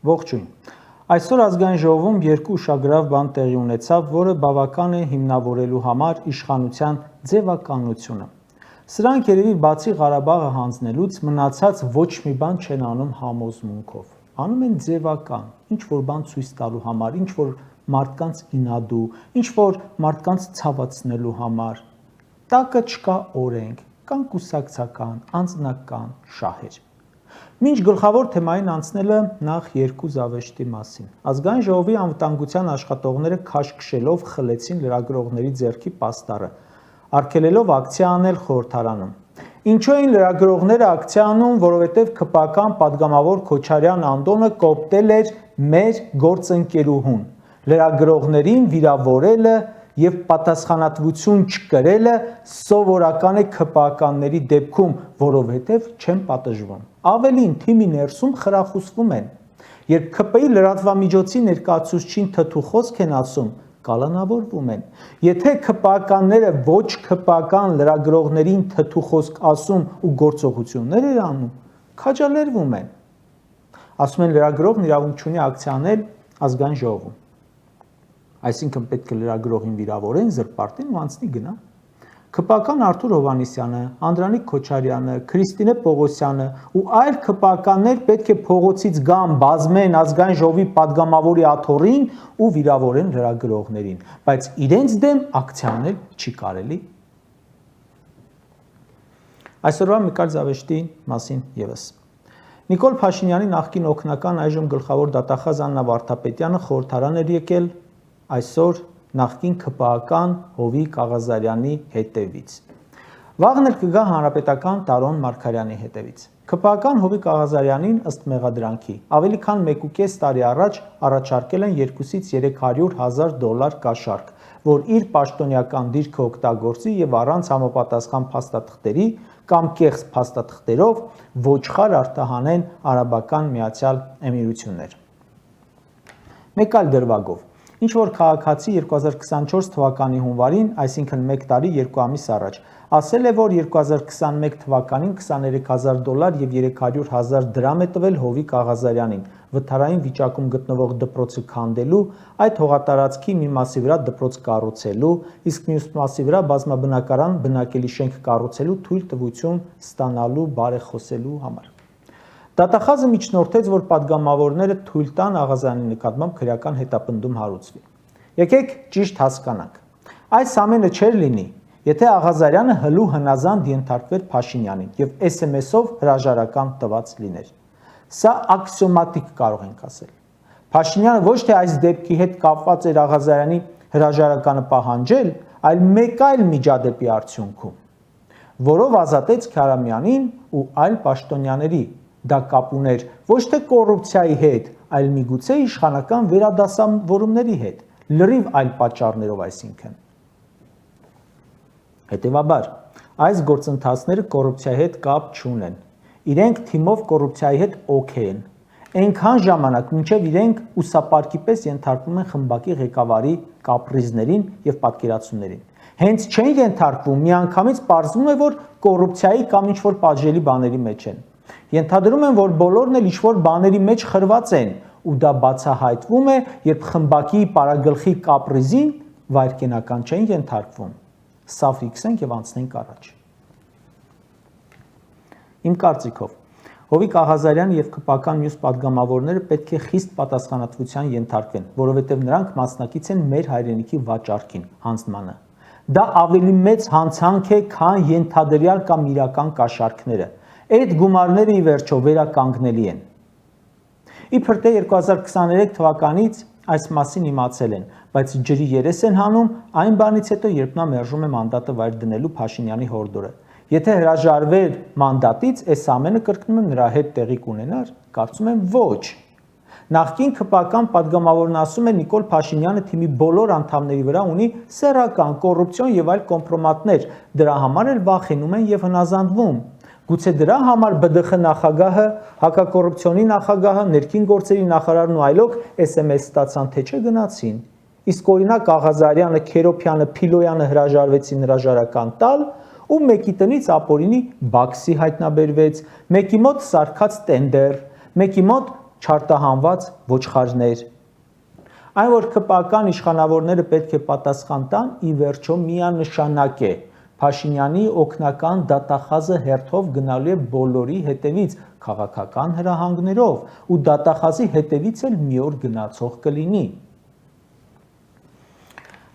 Ողջույն։ Այսօր ազգային ժողովում երկու ուշագրավ բան տեղի ունեցավ, որը բավական է հիմնավորելու համար իշխանության ձևականությունը։ Սրանք երևի բացի Ղարաբաղը հանձնելուց մնացած ոչ մի բան չեն անում համոզմունքով։ Անում են ձևական, ինչ որ բան ցույց տալու համար, ինչ որ մարդկանց ինադու, ինչ որ մարդկանց ցավացնելու համար։ Տակը չկա օրենք, կան կուսակցական, անձնական շահեր։ Մինչ գլխավոր թեմային անցնելը նախ երկու զավեշտի մասին։ Ազգային ժողովի անվտանգության աշխատողները քաշքշելով խլեցին լրագրողների ձեռքի պաստառը, արգելելով ակցիա անել խորհրդարանում։ Ինչու էին լրագրողները ակցիա անում, որովհետև ԿՊԱ-կան падգամավոր Քոչարյան Անդոնը կոպտել էր մեր գործընկերուհուն։ Լրագրողներին վիրավորելը եւ պատասխանատվություն չկրելը սովորական է ԿՊԱ-կանների դեպքում, որովհետև չեն պատժվում։ Ավելին, թիմի ներսում խրախուսվում են։ Երբ ԿՊ-ի լրատվամիջոցի ներկայացուցչին թթու խոսք են ասում, կալանավորվում են։ Եթե ԿՊԱ-կանները ոչ ԿՊԱ-կան լրագրողներին թթու խոսք ասում ու գործողություններ են անում, քաջալերվում են։ Ասում են լրագրողն իրավունք չունի ակցիա անել ազգային ժողովում։ Այսինքն պետք է լրագրողին վիրավորեն, զրպարտեն ու անցնի գնա։ ԿՊԱ-կան Արթուր Հովհաննիսյանը, Անդրանիկ Քոչարյանը, Քրիստինե Պողոսյանը ու այլ ԿՊԱ-կաններ պետք է փողոցից գան, բազմեն ազգային ժողովի падգամավորի աթոռին ու վիրավորեն լրագրողներին, բայց իրենց դեմ ակցիա անել չի կարելի։ Այսօրվա մի կարճ զավեշտի մասին ևս։ Նիկոլ Փաշինյանի նախկին օգնական, այժմ գլխավոր դատախազ Աննա Վարդապետյանը խորհրդարան էր եկել այսօր նախկին ԿՊԱ-կան Հովիկ Աղազարյանի հետևից։ Վաղն էլ կգա հանրապետական Տարոն Մարգարյանի հետևից։ ԿՊԱ-կան Հովիկ Աղազարյանին ըստ մեղադրանքի ավելի քան 1.5 տարի առաջ առաջարկել են 200-ից 300,000 դոլար կաշառք, որ իր պաշտոնյական դիրքը օգտագործի եւ առանց համապատասխան փաստաթղթերի կամ կեղծ փաստաթղթերով ոչխար արտահանեն Արաբական Միացյալ Էմիրություններ։ Մեկ այլ դրվագով ինչ որ քաղաքացի 2024 թվականի հունվարին, այսինքն 1 տարի 2 ամիս առաջ, ասել է, որ 2021 թվականին 23,000 դոլար եւ 300,000 դրամ է տվել Հովիկ Աղազարյանին, վթարային վիճակում գտնվող դպրոցը քանդելու, այդ հողատարածքի մի մասի վրա դպրոց կառուցելու, իսկ մյուս մասի վրա բազմաբնակարան բնակելի շենք կառուցելու թույլ տվություն ստանալու բարեխոսելու համար։ Դատախազը միջնորդեց, որ падգամավորները թույլ տան Աղազարյանի նկատմամբ քրեական հետապնդում հարուցվի։ Եկեք ճիշտ հասկանանք։ Այս ամենը չէր լինի, եթե Աղազարյանը հլու հնազանդ ենթարկվեր Փաշինյանին եւ SMS-ով հրաժարական տված լիներ։ Սա աքսիոմատիկ կարող ենք ասել։ Փաշինյանը ոչ թե այս դեպքի հետ կապված էր Աղազարյանի հրաժարականը պահանջել, այլ մեկ այլ միջադեպի արդյունքում, որով ազատեց Քարամյանին ու այլ պաշտոնյաների։ Դա կապ ուներ ոչ թե կոռուպցիայի հետ, այլ միգուցե իշխանական վերադասավորումների հետ, լրիվ այլ պատճառներով այսինքն։ Հետևաբար, այս գործընթացները կոռուպցիայի հետ կապ չունեն։ Իրենք թիմով կոռուպցիայի հետ օքեյ են։ Այնքան ժամանակ, մինչև իրենք ուսապարկի պես ենթարկվում են խմբակի ղեկավարի կապրիզներին եւ պատկերացումներին։ Հենց չեն ենթարկվում, միանգամից պարզվում է, որ կոռուպցիայի կամ ինչ-որ պատժելի բաների մեջ են։ Ենթադրում են, որ բոլորն էլ ինչ-որ բաների մեջ խրված են, ու դա բացահայտվում է, երբ խմբակի պարագլխի կապրիզին վայրկենական չեն ենթարկվում։ Սա ֆիքսենք եւ անցնենք առաջ։ Իմ կարծիքով Հովիկ Աղազարյանը եւ ԿՊԱ-կան մյուս падգամավորները պետք է խիստ պատասխանատվության ենթարկվեն, որովհետեւ նրանք մասնակից են մեր հայրենիքի վաճառքին, հանձնմանը։ Դա ավելի մեծ հանցանք է, քան ենթադրյալ կամ իրական կաշառքները։ Այդ գումարները ի վերջո վերականգնելի են։ Իբր թե 2023 թվականից այս մասին իմացել են, բայց ջրի երես են հանում այն բանից հետո, երբ նա մերժում է մանդատը վայր դնելու Փաշինյանի հորդորը։ Եթե հրաժարվեր մանդատից, այս ամենը կրկնում եմ նրա հետ տեղի կունենար, կարծում եմ ոչ։ Նախկին ԿՊԱ-կան падգամավորն ասում է Նիկոլ Փաշինյանը թիմի բոլոր անդամների վրա ունի սեռական, կոռուպցիոն եւ այլ կոմպրոմատներ, դրա համար էլ վախենում են եւ հնազանդվում։ Գուցե դրա համար ԲԴԽ նախագահը, հակակոռուպցիոնի նախագահը, ներքին գործերի նախարարն ու այլոք SMS ստացան, թե չէ գնացին։ Իսկ օրինակ Աղազարյանը, Քերոփյանը, Փիլոյանը հրաժարվեցին հրաժարական տալ, ու մեկի տնից ապօրինի Բաքսի հայտնաբերվեց, մեկի մոտ սարքած տենդեր, մեկի մոտ չարտահանված ոչխարներ։ Այն, որ ԿՊԱ-կան իշխանավորները պետք է պատասխան տան, ի վերջո միանշանակ է։ Փաշինյանի օգնական դատախազը հերթով գնալու է բոլորի հետևից քաղաքական հրահանգներով ու դատախազի հետևից էլ մի օր գնացող կլինի։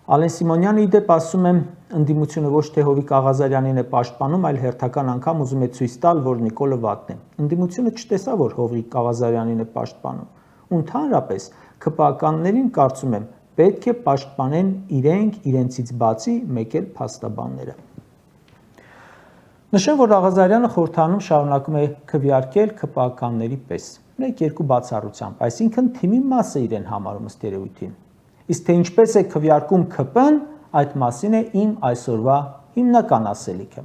Ալեն Սիմոնյանը իդեպ ասում է, ընդդիմությունը ոչ թե Հովիկ Աղազարյանին է պաշտպանում, այլ հերթական անգամ ուզում է ցույց տալ, որ Նիկոլը վատն է։ Ընդդիմությունը չտեսա, որ Հովիկ Աղազարյանին է պաշտպանում։ Ու ընդհանրապես ԿՊԱ-կաններին կարծում եմ պետք է պաշտպանեն իրենցից բացի մեկ էլ փաստաբանները։ Նշեմ, որ Աղազարյանը խորհրդանում շարունակում է քվեարկել ԿՊԱ-կանների պես, 1-2 բացառությամբ, այսինքն թիմի մասը իրեն համարում ըստ երևույթին։ Իսկ թե ինչպես է քվեարկում ԿՊ-ն, այդ մասին է իմ այսօրվա հիմնական ասելիքը։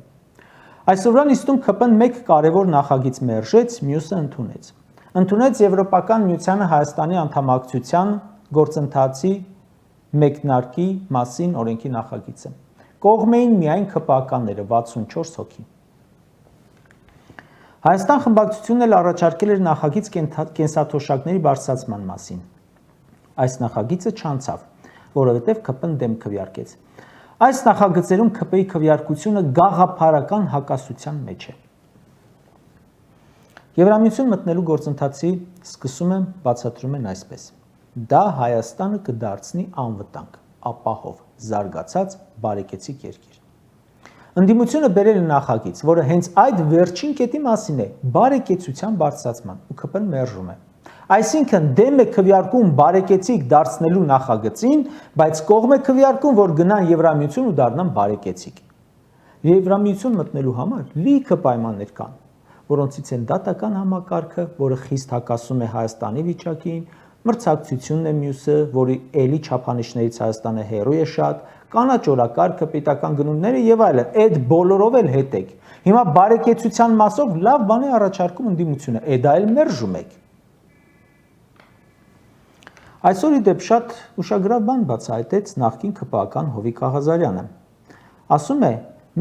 Այսօրվա նիստում ԿՊ-ն մեկ կարևոր նախագիծ մերժեց, մյուսը ընդունեց։ Ընդունեց Եվրոպական միությանը Հայաստանի անդամակցության գործընթացի մեկնարկի մասին օրենքի նախագիծը։ Կողմ էին միայն ԿՊԱ-կանները 64 հոգի։ Հայաստան խմբակցությունն էլ առաջարկել էր նախագիծ կենսաթոշակների բարձրացման մասին։ Այս նախագիծը չանցավ, որովհետև ԿՊ-ն դեմ քվեարկեց։ Այս նախագծերում ԿՊ-ի քվեարկությունը գաղափարական հակասության մեջ է։ Եվրամիություն մտնելու գործընթացի սկսումը բացատրում են այսպես. դա Հայաստանը կդարձնի անվտանգ, ապահով, զարգացած, բարեկեցիկ երկիր։ Ընդդիմությունը բերել է նախագիծ, որը հենց այդ վերջին կետի մասին է, բարեկեցության բարձրացման, ու ԿՊ-ն մերժում է։ Այսինքն դեմ է քվեարկում բարեկեցիկ դարձնելու նախագծին, բայց կողմ է քվեարկում, որ գնան Եվրամիություն ու դառնան բարեկեցիկ։ Եվրամիություն մտնելու համար լիքը պայմաններ կան, որոնցից են դատական համակարգը, որը խիստ հակասում է Հայաստանի վիճակին, մրցակցությունն է մյուսը, որի էլի չափանիշներից Հայաստանը հեռու է շատ, կանաչ օրակարգը, պետական գնումները եւ այլն, այդ բոլորով էլ հետեք։ Հիմա բարեկեցության մասով լավ բան է առաջարկում ընդդիմությունը, դա էլ մերժում եք։ Այսօր իդեպ շատ ուշագրավ բան բացահայտեց նախկին ԿՊԱ-կան Հովիկ Աղազարյանը։ Ասում է,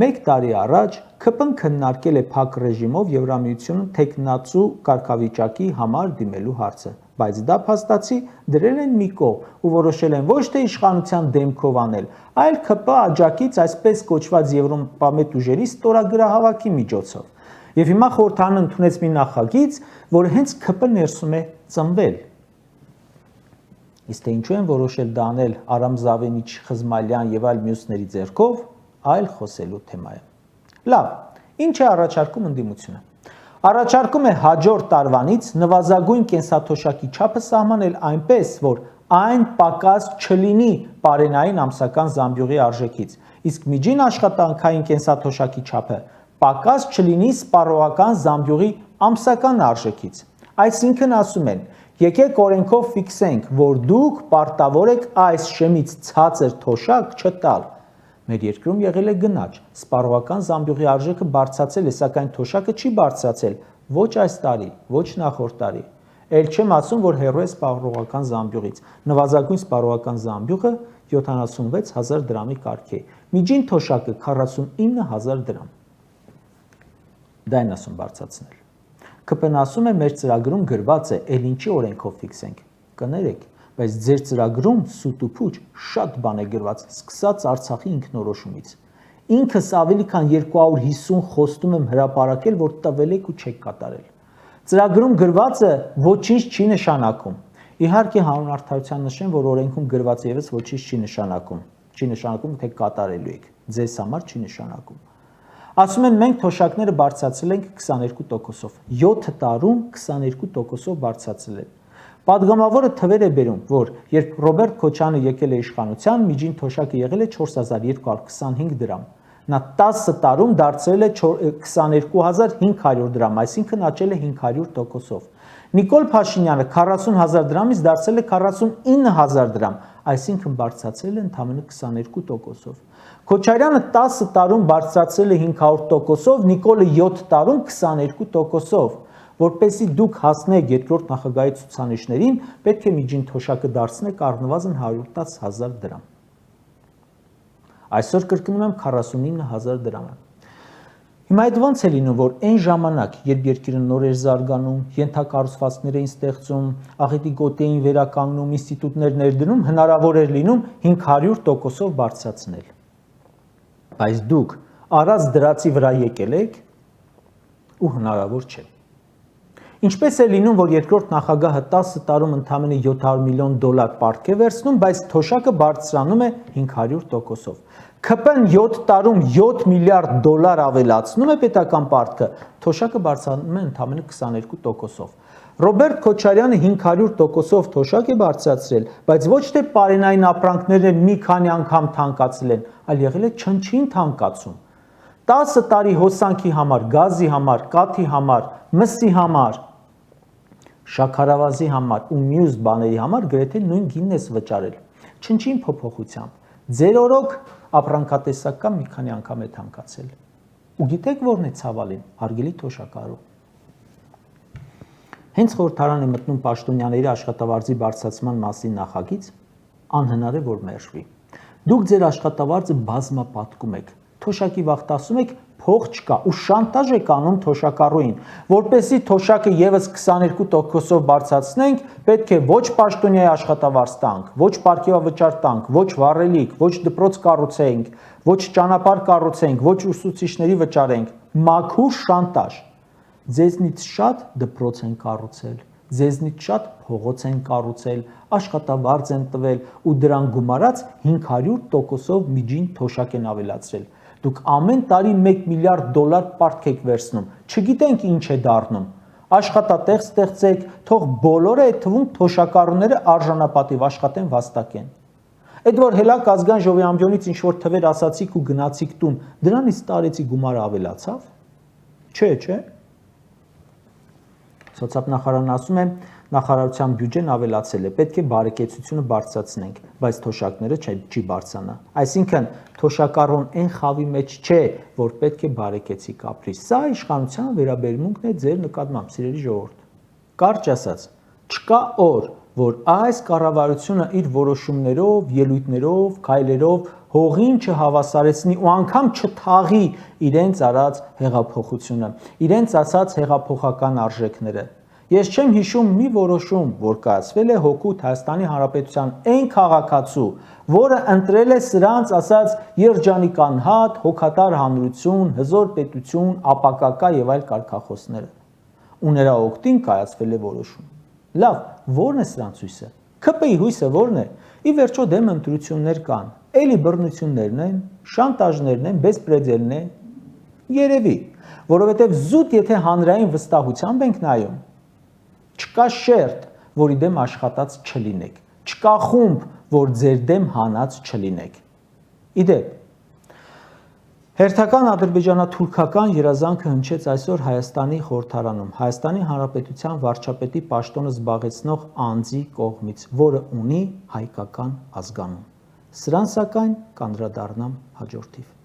1 տարի առաջ ԿՊ-ն քննարկել է փակ ռեժիմով Եվրամիությունը տեխնացու կարգավիճակի համար դիմելու հարցը, բայց դա փաստացի դրել են մի կողմ ու որոշել են ոչ թե իշխանության դեմքով անել, այլ ԿՊ աջակից այսպես կոչված եվրոպամետ ուժերի ստորագրահավաքի միջոցով։ Եվ հիմա խորհրդարանը ընդունեց մի նախագիծ, որը հենց ԿՊ ներսում է ծնվել։ Իսկ թե ինչու են որոշել դա անել Արամ Զավենիչ, Խզմալյան եւ այլ մյուսների ձեռքով, այլ խոսելու թեմա է։ Լավ, ինչ է առաջարկում ընդդիմությունը։ Առաջարկում է հաջորդ տարվանից նվազագույն կենսաթոշակի չափը սահմանել այնպես, որ այն պակաս չլինի պարենային ամսական զամբյուղի արժեքից, իսկ միջին աշխատանքային կենսաթոշակի չափը պակաս չլինի սպառողական զամբյուղի ամսական արժեքից։ Այսինքն ասում են, եկեք օրենքով ֆիքսենք, որ դուք պարտավոր եք այս շեմից ցածր թոշակ չտալ։ Մեր երկրում եղել է գնաճ, սպառողական զամբյուղի արժեքը բարձրացել է, սակայն թոշակը չի բարձրացել ոչ այս տարի, ոչ նախորդ տարի։ Էլ չեմ ասում, որ հեռու է սպառողական զամբյուղից։ Նվազագույն սպառողական զամբյուղը 76,000 դրամի կարգ է։ Միջին թոշակը 49,000 դրամ։ Դա են ասում բարձրացնել։ ԿՊ-ն ասում է, մեր ծրագրում գրված է, էլ ինչի օրենքով ֆիքսենք։ Կներեք, բայց ձեր ծրագրում սուտ ու փուչ շատ բան է գրված, սկսած Արցախի ինքնորոշումից։ Ինքս ավելի քան 250 խոստում եմ հրապարակել, որ տվել եք ու չեք կատարել։ Ծրագրում գրվածը ոչինչ չի նշանակում։ Իհարկե հանուն արդարության նշեմ, որ օրենքում գրված եւս ոչինչ չի նշանակում։ Չի նշանակում, թե կատարելու եք։ Ձեզ համար չի նշանակում։ Ասում են, մենք թոշակները բարձրացրել ենք 22%-ով։ 7 տարում 22%-ով բարձրացրել են։ Պատգամավորը թվեր է բերում, որ երբ Ռոբերտ Քոչյանը եկել է իշխանության, միջին թոշակը եղել է 4225 դրամ։ Նա 10 տարում դարձրել է 22500 դրամ, այսինքն աճել է 500%-ով։ Նիկոլ Փաշինյանը 40000 դրամից դարձել է 49000 դրամ, այսինքն բարձրացրել է ընդամենը 22%-ով։ Քոչարյանը 10 տարում բարձրացրել է 500%-ով, Նիկոլը 7 տարում 22%-ով։ Որպեսզի դուք հասնեք երկրորդ նախագահի ցուցանիշներին, պետք է միջին թոշակը դարձնեք առնվազն 110000 դրամ։ Այսօր կրկնում եմ 49000 դրամը։ Հիմա այդ ոնց է լինում, որ այն ժամանակ, երբ երկիրը նոր էր զարգանում, ենթակառուցվածքներ էին ստեղծում, աղետի գոտի էին վերականգնում, ինստիտուտներ ներդնում, հնարավոր էր լինում 500%-ով բարձրացնել։ Բայց դուք առանց դրածի վրա եկել եք ու հնարավոր չէ։ Ինչպես է լինում, որ երկրորդ նախագահը 10 տարում ընդամենը $700 միլիոն պարտք է վերցնում, բայց թոշակը բարձրանում է 500%-ով։ ՔՊ-ն 7 տարում $7 միլիարդ ավելացնում է պետական պարտքը, թոշակը բարձրանում է ընդամենը 22%-ով։ Ռոբերտ Քոչարյանը 500%-ով թոշակ է բարձրացրել, բայց ոչ թե պարենային ապրանքները մի քանի անգամ թանկացել են, այլ եղել է չնչին թանկացում։ 10 տարի հոսանքի համար, գազի համար, կաթի համար, մսի համար, շաքարավազի համար ու մյուս բաների համար գրեթե նույն գինն ես վճարել։ Չնչին փոփոխությամբ։ Ձեր օրոք ապրանքատեսակը մի քանի անգամ է թանկացել։ Ու գիտեք որն է ցավալին, հարգելի թոշակառու։ Հենց խորհրդարան է մտնում պաշտոնյաների աշխատավարձի բարձրացման մասին նախագիծ, անհնար է որ մերժվի։ Դուք ձեր աշխատավարձը բազմապատկում եք, թոշակի վախտասում եք, փող չկա ու շանտաժ եք անում թոշակառուին, որպեսզի թոշակը եւս 22%-ով բարձրացնենք, պետք է ոչ պաշտոնյայի աշխատավարձ տանք, ոչ պարգևավճար տանք, ոչ վառելիք, ոչ դպրոց կառուցենք, ոչ ճանապարհ կառուցենք, ոչ ուսուցիչների վճարենք, մաքուր շանտաժ։ Ձեզնից շատ դպրոց են կառուցել, ձեզնից շատ փողոց են կառուցել, աշխատավարձ են տվել ու դրան գումարած 500%-ով միջին թոշակ են ավելացրել։ Դուք ամեն տարի $1 միլիարդ պարտք եք վերցնում, չգիտենք ինչ է դառնում։ Աշխատատեղ ստեղծեք, թող բոլորը այդ թվում թոշակառուները արժանապատիվ աշխատեն, վաստակեն։ Այդ որ հելակ ազգային ժողովի ամբիոնից ինչ որ թվեր ասացիք ու գնացիք տուն, դրանից տարեցի գումարը ավելացավ։ Չէ։ Սոցիալնախարարն ասում է, նախարարության բյուջեն ավելացել է, պետք է բարեկեցությունը բարձրացնենք, բայց թոշակները չի բարձրանա։ Այսինքն թոշակառուն այն խավի մեջ չէ, որ պետք է բարեկեցիկ ապրի։ Սա իշխանության վերաբերմունքն է ձեր նկատմամբ, սիրելի ժողովուրդ։ Կարճ ասած, չկա օր, որ այս կառավարությունը իր որոշումներով, ելույթներով, քայլերով հողին չհավասարեցնի ու անգամ չթաղի իրենց արած հեղափոխությունը, իրենց ասած հեղափոխական արժեքները։ Ես չեմ հիշում մի որոշում, որ կայացվել է հօգուտ Հայաստանի Հանրապետության այն քաղաքացու, որը ընտրել է սրանց ասած երջանիկ անհատ, հոգատար հանրություն, հզոր պետություն, ապակակա եւ այլ կարգախոսները։ Ու նրա օգտին կայացվել է որոշում։ Լավ, ո՞րն է սրանց հույսը։ ՔՊ-ի հույսը ո՞րն է։ Ի վերջո դեմ ընտրություններ կան։ Էլի բռնություններն են, շանտաժներն են, բեսպրեդելն է։ Երևի, որովհետև զուտ եթե հանրային վստահությամբ ենք նայում, չկա շերտ, որի դեմ աշխատած չլինեք, չկա խումբ, որ ձեր դեմ հանած չլինեք։ Իդեպ, հերթական ադրբեջանա-թուրքական երազանքը հնչեց այսօր Հայաստանի խորհրդարանում, Հայաստանի Հանրապետության վարչապետի պաշտոնը զբաղեցնող անձի կողմից, որը ունի հայկական ազգանուն։ Սրան սակայն կանդրադառնամ հաջորդիվ։